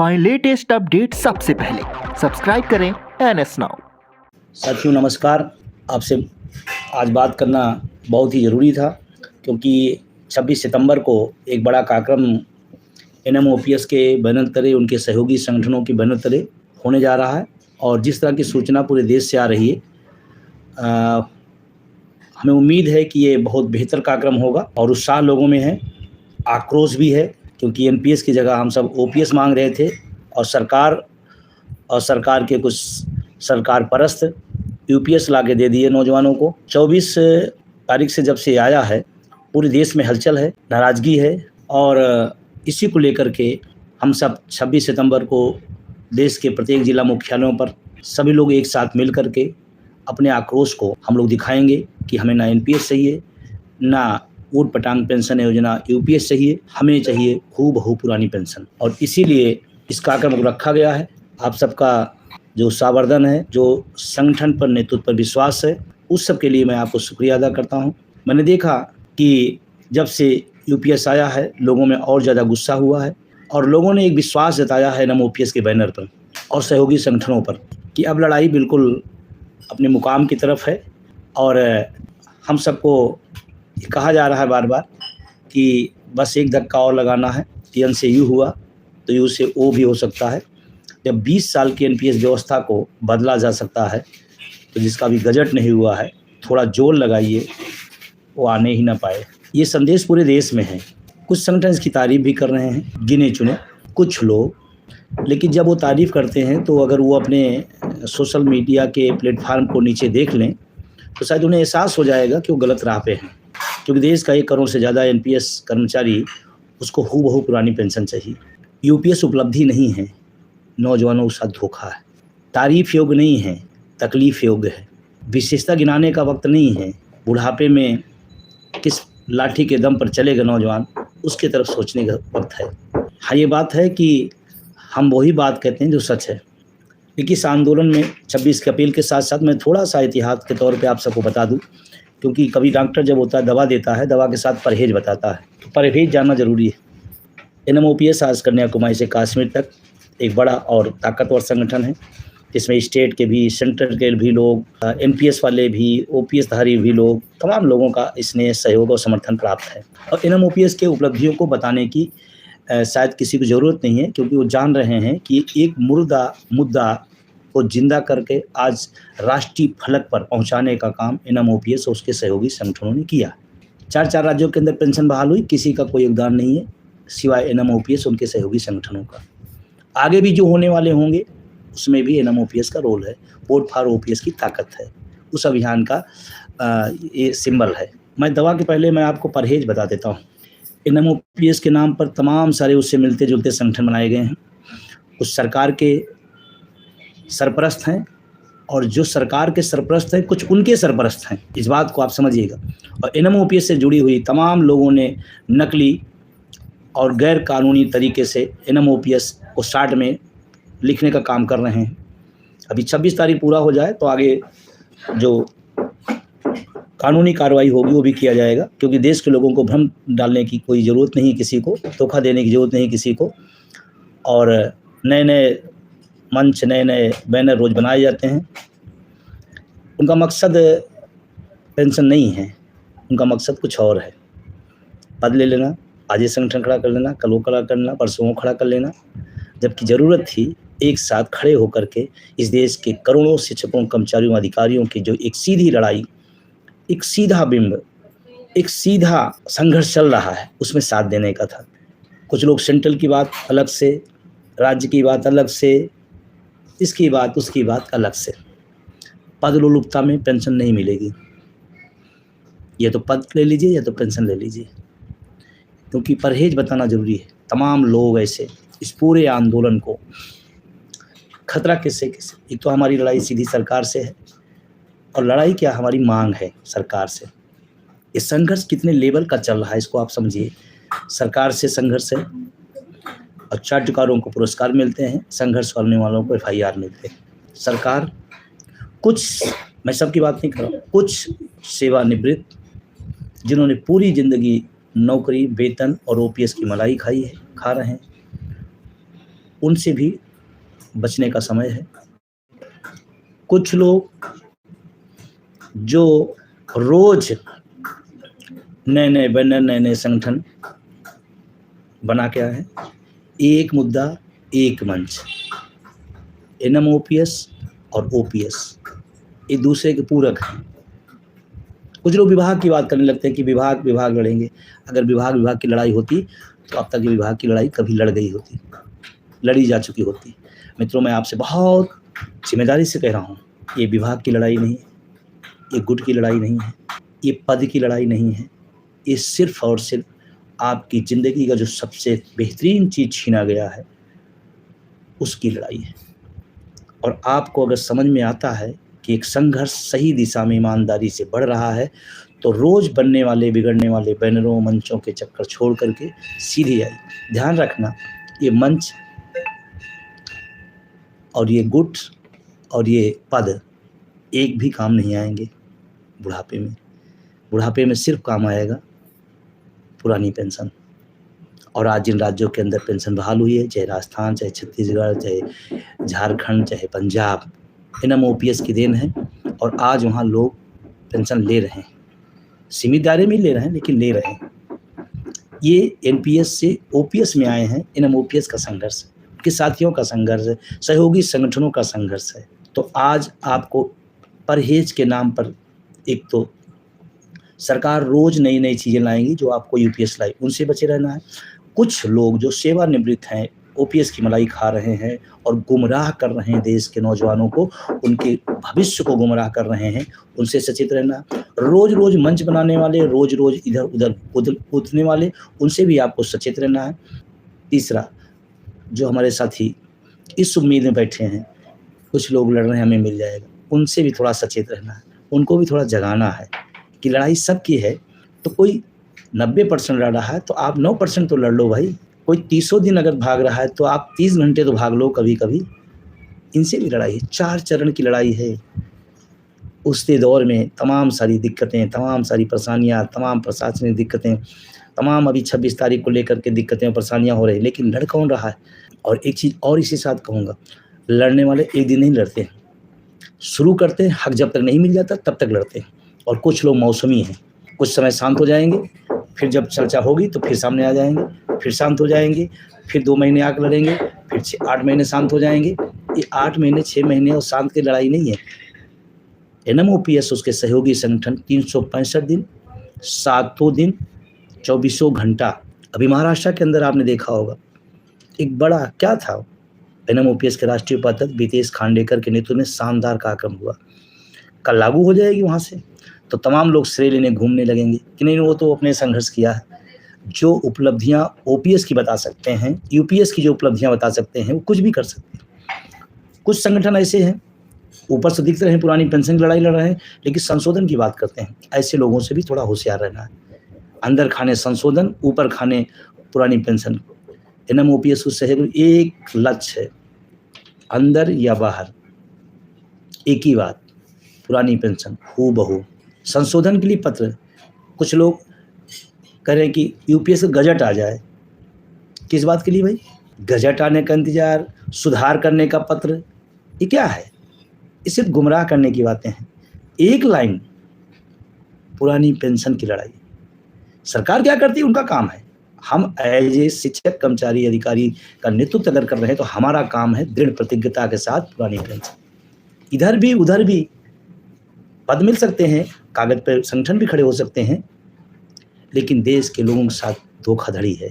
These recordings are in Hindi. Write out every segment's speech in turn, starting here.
पाएं लेटेस्ट अपडेट सबसे पहले। सब्सक्राइब करें NS नाउ। साथियों नमस्कार। आपसे आज बात करना बहुत ही ज़रूरी था क्योंकि 26 सितंबर को एक बड़ा कार्यक्रम NMOPS के बैनर तले, उनके सहयोगी संगठनों के बैनर तले होने जा रहा है और जिस तरह की सूचना पूरे देश से आ रही है, हमें उम्मीद है कि ये बहुत बेहतर कार्यक्रम होगा और उत्साह लोगों में है, आक्रोश भी है क्योंकि NPS की जगह हम सब OPS मांग रहे थे और सरकार के कुछ सरकार परस्त UPS ला के दे दिए नौजवानों को। 24 तारीख से जब से आया है, पूरे देश में हलचल है, नाराज़गी है और इसी को लेकर के हम सब 26 सितंबर को देश के प्रत्येक जिला मुख्यालयों पर सभी लोग एक साथ मिल कर के अपने आक्रोश को हम लोग दिखाएंगे कि हमें ना NPS चाहिए, ना ऊट पटांग पेंशन योजना UPS चाहिए, हमें चाहिए खूब पुरानी पेंशन। और इसीलिए इस कार्यक्रम को रखा गया है। आप सबका जो सावर्धन है, जो संगठन पर, नेतृत्व पर विश्वास है, उस सब के लिए मैं आपको शुक्रिया अदा करता हूं। मैंने देखा कि जब से UPS आया है, लोगों में और ज़्यादा गुस्सा हुआ है और लोगों ने एक विश्वास जताया है NMOPS के बैनर पर और सहयोगी संगठनों पर कि अब लड़ाई बिल्कुल अपने मुकाम की तरफ है। और हम सबको कहा जा रहा है बार बार कि बस एक धक्का और लगाना है, यन से यू हुआ तो यू से ओ भी हो सकता है। जब 20 साल की NPS व्यवस्था को बदला जा सकता है तो जिसका भी गजट नहीं हुआ है, थोड़ा जोर लगाइए, वो आने ही ना पाए। ये संदेश पूरे देश में है। कुछ संगठन इसकी तारीफ भी कर रहे हैं, गिने चुने कुछ लोग, लेकिन जब वो तारीफ़ करते हैं तो अगर वो अपने सोशल मीडिया के प्लेटफार्म को नीचे देख लें तो शायद उन्हें एहसास हो जाएगा कि वो गलत राह पे हैं, क्योंकि देश का 1 करोड़ से ज़्यादा NPS कर्मचारी, उसको हूबहू पुरानी पेंशन चाहिए। UPS उपलब्धि नहीं है, नौजवानों के साथ धोखा है, तारीफ़ योग्य नहीं है, तकलीफ़ योग्य है, विशेषता गिनाने का वक्त नहीं है। बुढ़ापे में किस लाठी के दम पर चलेगा नौजवान, उसकी तरफ सोचने का वक्त है। हाँ, ये बात है कि हम वही बात कहते हैं जो सच है। लेकिन इस आंदोलन में 26 की अपील के साथ साथ मैं थोड़ा सा इतिहास के तौर पे आप सबको बता दूं, क्योंकि कभी डॉक्टर जब होता है दवा देता है, दवा के साथ परहेज बताता है, तो परहेज जानना ज़रूरी है। NMOPS आज कन्याकुमारी से कश्मीर तक एक बड़ा और ताकतवर संगठन है, जिसमें स्टेट के भी, सेंट्रल के भी लोग, NPS वाले भी, OPS धारी भी लोग, तमाम लोगों का इसने सहयोग और समर्थन प्राप्त है। और NMOPS के उपलब्धियों को बताने की शायद किसी को ज़रूरत नहीं है, क्योंकि वो जान रहे हैं कि एक मुर्दा मुद्दा को जिंदा करके आज राष्ट्रीय फलक पर पहुंचाने का काम NMOPS और उसके सहयोगी संगठनों ने किया। 4 राज्यों के अंदर पेंशन बहाल हुई, किसी का कोई योगदान नहीं है सिवाय NMOPS उनके सहयोगी संगठनों का। आगे भी जो होने वाले होंगे उसमें भी NMOPS का रोल है। वोट फॉर OPS की ताकत है, उस अभियान का ये सिंबल है। मैं दवा के पहले मैं आपको परहेज बता देता हूँ। NMOPS के नाम पर तमाम सारे उससे मिलते जुलते संगठन बनाए गए हैं। कुछ सरकार के सरपरस्त हैं और जो सरकार के सरपरस्त हैं कुछ उनके सरपरस्त हैं, इस बात को आप समझिएगा। और NMOPS से जुड़ी हुई तमाम लोगों ने नकली और गैर कानूनी तरीके से NMOPS को शार्ट में लिखने का काम कर रहे हैं। अभी 26 तारीख पूरा हो जाए तो आगे जो कानूनी कार्रवाई होगी वो भी किया जाएगा, क्योंकि देश के लोगों को भ्रम डालने की कोई ज़रूरत नहीं, किसी को धोखा देने की ज़रूरत नहीं किसी को। और नए मंच, नए बैनर रोज़ बनाए जाते हैं। उनका मकसद पेंशन नहीं है, उनका मकसद कुछ और है। पद ले लेना, आज ये संगठन खड़ा कर लेना, कल वो खड़ा कर लेना, परसों वो खड़ा कर लेना, जबकि ज़रूरत थी एक साथ खड़े होकर के इस देश के करोड़ों शिक्षकों, कर्मचारियों, अधिकारियों की जो एक सीधी लड़ाई, एक सीधा बिंब, एक सीधा संघर्ष चल रहा है, उसमें साथ देने का था। कुछ लोग सेंट्रल की बात अलग से, राज्य की बात अलग से, इसकी बात उसकी बात अलग से। पद लोलुपता में पेंशन नहीं मिलेगी, ये तो पद ले लीजिए या तो पेंशन ले लीजिए, क्योंकि परहेज बताना जरूरी है। तमाम लोग ऐसे इस पूरे आंदोलन को खतरा किससे, एक तो हमारी लड़ाई सीधी सरकार से है, और लड़ाई क्या, हमारी मांग है सरकार से। ये संघर्ष कितने लेवल का चल रहा है इसको आप समझिए। सरकार से संघर्ष है और चाटुकारों को पुरस्कार मिलते हैं, संघर्ष करने वालों को FIR मिलते हैं। सरकार, कुछ, मैं सबकी बात नहीं कर रहा हूँ, कुछ सेवानिवृत्त जिन्होंने पूरी ज़िंदगी नौकरी, वेतन और OPS की मलाई खाई है, खा रहे हैं, उनसे भी बचने का समय है। कुछ लोग जो रोज नए नए बैनर, नए नए संगठन बना के आए हैं, एक मुद्दा एक मंच, एनएमओपीएस और ओपीएस एक दूसरे के पूरक हैं। कुछ लोग विभाग की बात करने लगते हैं कि विभाग विभाग लड़ेंगे। अगर विभाग विभाग की लड़ाई होती तो अब तक ये विभाग की लड़ाई कभी लड़ गई होती, लड़ी जा चुकी होती। मित्रों, मैं आपसे बहुत जिम्मेदारी से कह रहा हूँ, ये विभाग की लड़ाई नहीं है, ये गुट की लड़ाई नहीं है, ये पद की लड़ाई नहीं है। ये सिर्फ और सिर्फ आपकी ज़िंदगी का जो सबसे बेहतरीन चीज़ छीना गया है उसकी लड़ाई है। और आपको अगर समझ में आता है कि एक संघर्ष सही दिशा में ईमानदारी से बढ़ रहा है तो रोज़ बनने वाले बिगड़ने वाले बैनरों मंचों के चक्कर छोड़ करके सीधी आई। ध्यान रखना, ये मंच और ये गुट और ये पद एक भी काम नहीं आएंगे बुढ़ापे में। बुढ़ापे में सिर्फ काम आएगा पुरानी पेंशन। और आज जिन राज्यों के अंदर पेंशन बहाल हुई है, चाहे राजस्थान, चाहे छत्तीसगढ़, चाहे झारखंड, चाहे पंजाब, एनएमओपीएस की देन है। और आज वहाँ लोग पेंशन ले रहे हैं, सीमित दायरे में ले रहे हैं लेकिन ले रहे हैं। ये एनपीएस से ओपीएस में आए हैं, एनएमओपीएस का संघर्ष है, उनके साथियों का संघर्ष है, सहयोगी संगठनों का संघर्ष है। तो आज आपको परहेज के नाम पर एक तो सरकार रोज नई नई चीज़ें लाएंगी जो आपको यूपीएस लाई, उनसे बचे रहना है। कुछ लोग जो सेवानिवृत्त हैं ओपीएस की मलाई खा रहे हैं और गुमराह कर रहे हैं देश के नौजवानों को, उनके भविष्य को गुमराह कर रहे हैं, उनसे सचेत रहना। रोज रोज मंच बनाने वाले, रोज रोज इधर उधर कूदने वाले, उनसे भी आपको सचेत रहना है। तीसरा, जो हमारे साथी इस उम्मीद में बैठे हैं कुछ लोग लड़ रहे हैं हमें मिल जाएगा, उनसे भी थोड़ा सचेत रहना है, उनको भी थोड़ा जगाना है कि लड़ाई सबकी है। तो कोई 90% लड़ रहा है तो आप 9% तो लड़ लो भाई। कोई 30 दिन अगर भाग रहा है तो आप 30 घंटे तो भाग लो कभी कभी। इनसे भी लड़ाई है, 4 चरण की लड़ाई है। उसके दौर में तमाम सारी दिक्कतें, तमाम सारी परेशानियाँ, तमाम प्रशासनिक दिक्कतें, तमाम अभी 26 तारीख को लेकर के दिक्कतें और परेशानियाँ हो रही, लेकिन लड़ कौन रहा है। और एक चीज़ और इसी साथ कहूँगा, लड़ने वाले एक दिन नहीं लड़ते हैं, शुरू करते हैं, हक जब तक नहीं मिल जाता तब तक लड़ते हैं। और कुछ लोग मौसमी हैं, कुछ समय शांत हो जाएंगे, फिर जब चर्चा होगी तो फिर सामने आ जाएंगे, फिर शांत हो जाएंगे, फिर 2 महीने आकर लड़ेंगे, फिर 8 महीने शांत हो जाएंगे। ये 8 महीने 6 महीने और शांत की लड़ाई नहीं है। एनएमओपीएस उसके सहयोगी संगठन 365 दिन, 7 दिन, 24 घंटा। अभी महाराष्ट्र के अंदर आपने देखा होगा एक बड़ा क्या था, एनएमओपीएस के राष्ट्रीय उपाध्यक्ष बीतेश खांडेकर के नेतृत्व में शानदार कार्यक्रम हुआ। कल लागू हो जाएगी वहाँ से तो तमाम लोग श्रेय लेने घूमने लगेंगे कि नहीं वो तो अपने संघर्ष किया है। जो उपलब्धियाँ ओपीएस की बता सकते हैं, यूपीएस की जो उपलब्धियाँ बता सकते हैं, वो कुछ भी कर सकते हैं। कुछ संगठन ऐसे हैं ऊपर से दिखते रहे पुरानी पेंशन की लड़ाई लड़ रहे हैं लेकिन संशोधन की बात करते हैं। ऐसे लोगों से भी थोड़ा होशियार रहना है। अंदर खाने संशोधन, ऊपर खाने पुरानी पेंशन। एनएमओपीएस को सहयोग एक लक्ष्य है, अंदर या बाहर एक ही बात, पुरानी पेंशन हूबहू। संशोधन के लिए पत्र, कुछ लोग कह रहे हैं कि यूपीएस का गजट आ जाए। किस बात के लिए भाई? गजट आने का इंतजार, सुधार करने का पत्र, ये क्या है? ये सिर्फ गुमराह करने की बातें हैं। एक लाइन पुरानी पेंशन की लड़ाई, सरकार क्या करती है उनका काम है। हम एज ए शिक्षक, कर्मचारी, अधिकारी का नेतृत्व अगर कर रहे हैं तो हमारा काम है दृढ़ प्रतिज्ञता के साथ पुरानी पेंशन। इधर भी उधर भी पद मिल सकते हैं, कागज पर संगठन भी खड़े हो सकते हैं, लेकिन देश के लोगों के साथ धोखाधड़ी है।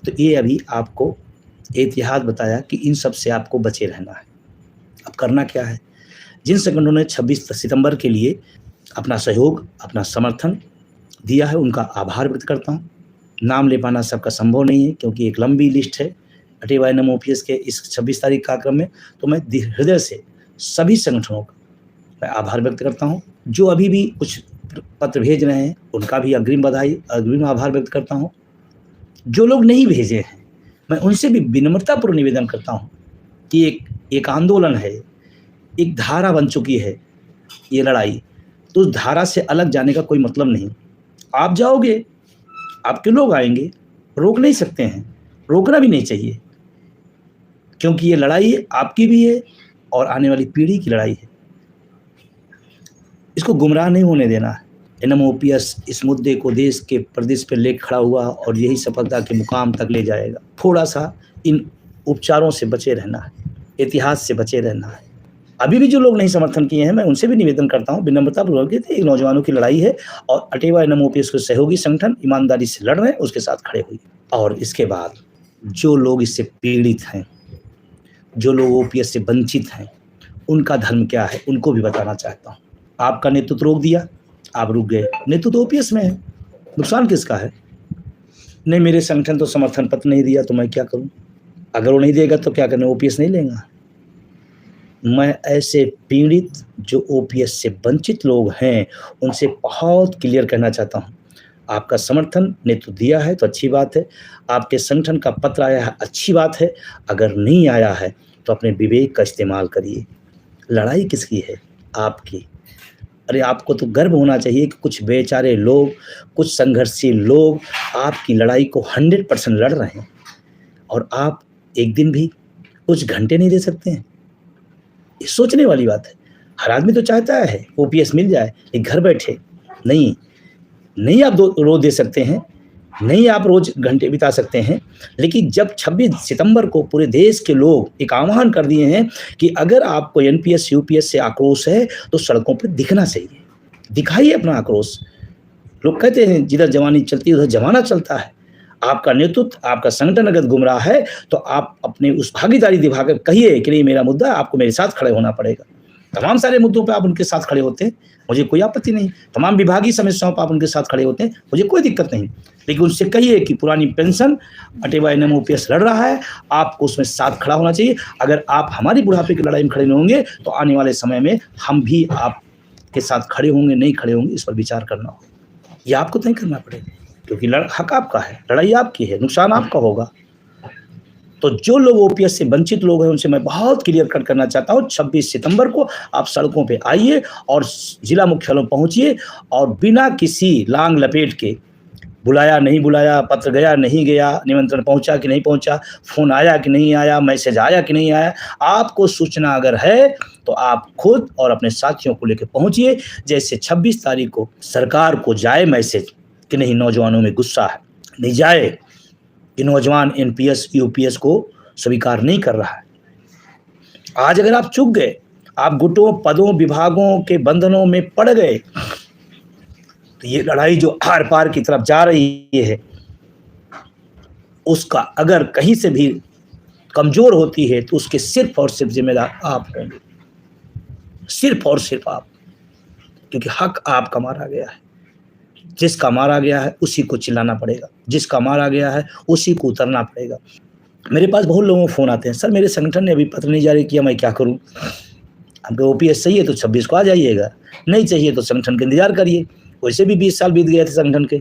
तो ये अभी आपको एहतियात बताया कि इन सब से आपको बचे रहना है। अब करना क्या है? जिन संगठनों ने 26 सितंबर के लिए अपना सहयोग, अपना समर्थन दिया है, उनका आभार व्यक्त करता हूँ। नाम ले पाना सबका संभव नहीं है क्योंकि एक लंबी लिस्ट है अटेवा एनएमओपीएस के इस 26 तारीख कार्यक्रम में। तो मैं हृदय से सभी संगठनों का मैं आभार व्यक्त करता हूँ। जो अभी भी कुछ पत्र भेज रहे हैं उनका भी अग्रिम बधाई, अग्रिम आभार व्यक्त करता हूँ। जो लोग नहीं भेजे हैं मैं उनसे भी विनम्रतापूर्ण निवेदन करता हूँ कि एक आंदोलन है, एक धारा बन चुकी है ये लड़ाई, तो उस धारा से अलग जाने का कोई मतलब नहीं। आप जाओगे, आपके लोग आएंगे, रोक नहीं सकते हैं, रोकना भी नहीं चाहिए। क्योंकि ये लड़ाई आपकी भी है और आने वाली पीढ़ी की लड़ाई है। इसको गुमराह नहीं होने देना है। एनएमओपीएस इस मुद्दे को देश के प्रदेश पर ले खड़ा हुआ और यही सफलता के मुकाम तक ले जाएगा। थोड़ा सा इन उपचारों से बचे रहना है, इतिहास से बचे रहना है। अभी भी जो लोग नहीं समर्थन किए हैं, मैं उनसे भी निवेदन करता हूँ विनम्रतापूर्वक कि एक नौजवानों की लड़ाई है और अटेवा एनएमओपीएस के सहयोगी संगठन ईमानदारी से लड़ रहे हैं, उसके साथ खड़े हुए। और इसके बाद जो लोग इससे पीड़ित हैं, जो लोग ओपीएस से वंचित हैं, उनका धर्म क्या है उनको भी बताना चाहता हूँ। आपका नेतृत्व रोक दिया, आप रुक गए, नेतृत्व ओपीएस में है, नुकसान किसका है? नहीं, मेरे संगठन तो समर्थन पत्र नहीं दिया तो मैं क्या करूं? अगर वो नहीं देगा तो क्या करना, ओपीएस नहीं लेगा। मैं ऐसे पीड़ित जो ओपीएस से वंचित लोग हैं उनसे बहुत क्लियर कहना चाहता हूं, आपका समर्थन नेतृत्व दिया है तो अच्छी बात है, आपके संगठन का पत्र आया है अच्छी बात है, अगर नहीं आया है तो अपने विवेक का इस्तेमाल करिए। लड़ाई किसकी है? आपकी। अरे आपको तो गर्व होना चाहिए कि कुछ बेचारे लोग, कुछ संघर्षशील लोग आपकी लड़ाई को 100% लड़ रहे हैं और आप एक दिन भी कुछ घंटे नहीं दे सकते हैं। ये सोचने वाली बात है। हर आदमी तो चाहता है ओपीएस मिल जाए, लेकिन घर बैठे नहीं आप रोज दे सकते हैं, नहीं आप रोज घंटे बिता सकते हैं। लेकिन जब 26 सितंबर को पूरे देश के लोग एक आह्वान कर दिए हैं कि अगर आपको एनपीएस यूपीएस से आक्रोश है तो सड़कों पर दिखना चाहिए, दिखाइए अपना आक्रोश। लोग कहते हैं जिधर जवानी चलती है उधर जमाना चलता है। आपका नेतृत्व, आपका संगठन अगर गुमराह है तो आप अपने उस भागीदारी दिखाकर कहिए कि नहीं मेरा मुद्दा, आपको मेरे साथ खड़े होना पड़ेगा। तमाम सारे मुद्दों पे आप उनके साथ खड़े होते हैं, मुझे कोई आपत्ति नहीं। तमाम विभागीय समस्याओं पर आप उनके साथ खड़े होते हैं, मुझे कोई दिक्कत नहीं। लेकिन उनसे कहिए कि पुरानी पेंशन अटेवा एनएमओपीएस लड़ रहा है, आपको उसमें साथ खड़ा होना चाहिए। अगर आप हमारी बुढ़ापे की लड़ाई में खड़े नहीं होंगे तो आने वाले समय में हम भी आपके साथ खड़े होंगे, नहीं खड़े होंगे, इस पर विचार करना होगा। ये आपको तय करना पड़ेगा, क्योंकि हक आपका है, लड़ाई आपकी है, नुकसान आपका होगा। तो जो लोग ओपीएस से वंचित लोग हैं उनसे मैं बहुत क्लियर कट करना चाहता हूँ, 26 सितंबर को आप सड़कों पे आइए और जिला मुख्यालयों पहुंचिए और बिना किसी लांग लपेट के, बुलाया नहीं बुलाया, पत्र गया नहीं गया, निमंत्रण पहुंचा कि नहीं पहुंचा, फोन आया कि नहीं आया, मैसेज आया कि नहीं आया, आपको सूचना अगर है तो आप खुद और अपने साथियों को लेकर पहुंचिए। जैसे 26 तारीख को सरकार को जाए मैसेज कि नहीं नौजवानों में गुस्सा है, नहीं जाए कि नौजवान एनपीएस यूपीएस को स्वीकार नहीं कर रहा है। आज अगर आप चूक गए, आप गुटों, पदों, विभागों के बंधनों में पड़ गए, तो ये लड़ाई जो आर पार की तरफ जा रही है उसका अगर कहीं से भी कमजोर होती है तो उसके सिर्फ और सिर्फ जिम्मेदार आप होंगे, सिर्फ और सिर्फ आप। क्योंकि हक आपका मारा गया है, जिसका मारा गया है उसी को चिल्लाना पड़ेगा, जिसका मारा गया है उसी को उतरना पड़ेगा। मेरे पास बहुत लोगों को फोन आते हैं, सर मेरे संगठन ने अभी पत्र नहीं जारी किया, मैं क्या करूं? आपको ओपीएस चाहिए तो 26 को आ जाइएगा, नहीं चाहिए तो संगठन का इंतजार करिए। वैसे भी 20 साल बीत गए थे संगठन के,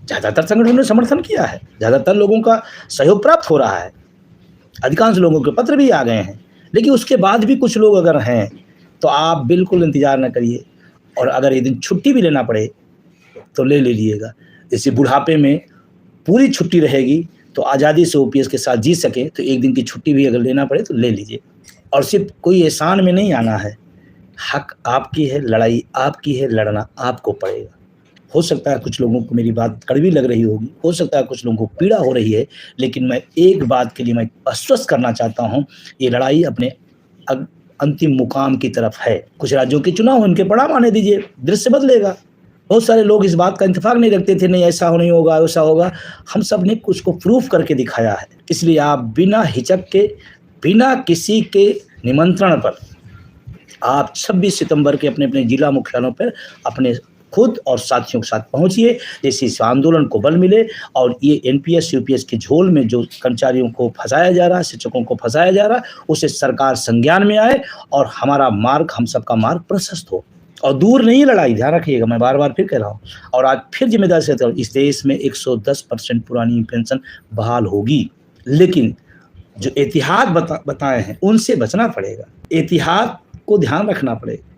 ज़्यादातर संगठनों ने समर्थन किया है, ज़्यादातर लोगों का सहयोग प्राप्त हो रहा है, अधिकांश लोगों के पत्र भी आ गए हैं। लेकिन उसके बाद भी कुछ लोग अगर हैं तो आप बिल्कुल इंतजार न करिए, और अगर एक दिन छुट्टी भी लेना पड़े तो ले लीजिएगा। जैसे बुढ़ापे में पूरी छुट्टी रहेगी तो आज़ादी से ओपीएस के साथ जी सके तो एक दिन की छुट्टी भी अगर लेना पड़े तो ले लीजिए। और सिर्फ कोई एहसान में नहीं आना है, हक आपकी है, लड़ाई आपकी है, लड़ना आपको पड़ेगा। हो सकता है कुछ लोगों को मेरी बात कड़वी लग रही होगी, हो सकता है कुछ लोगों को पीड़ा हो रही है, लेकिन मैं एक बात के लिए मैं आश्वस्त करना चाहता हूँ, ये लड़ाई अपने अंतिम मुकाम की तरफ है। कुछ राज्यों के चुनाव उनके परिणाम आने दीजिए, दृश्य बदलेगा। बहुत सारे लोग इस बात का इत्तेफाक नहीं रखते थे, नहीं ऐसा नहीं होगा, वैसा होगा। हम सब ने कुछ को प्रूफ करके दिखाया है। इसलिए आप बिना हिचक के, बिना किसी के निमंत्रण पर आप 26 सितंबर के अपने अपने जिला मुख्यालयों पर अपने खुद और साथियों के साथ पहुंचिए, जैसे इस आंदोलन को बल मिले और ये एनपीएस यूपीएस के झोल में जो कर्मचारियों को फंसाया जा रहा है, शिक्षकों को फंसाया जा रहा है, उसे सरकार संज्ञान में आए और हमारा मार्ग, हम सबका मार्ग प्रशस्त हो। और दूर नहीं लड़ाई, ध्यान रखिएगा, मैं बार बार फिर कह रहा हूँ। और आज फिर जिम्मेदारी से कहता हूँ, इस देश में 110% पुरानी पेंशन बहाल होगी, लेकिन जो इतिहास बताए हैं उनसे बचना पड़ेगा, इतिहास को ध्यान रखना पड़ेगा।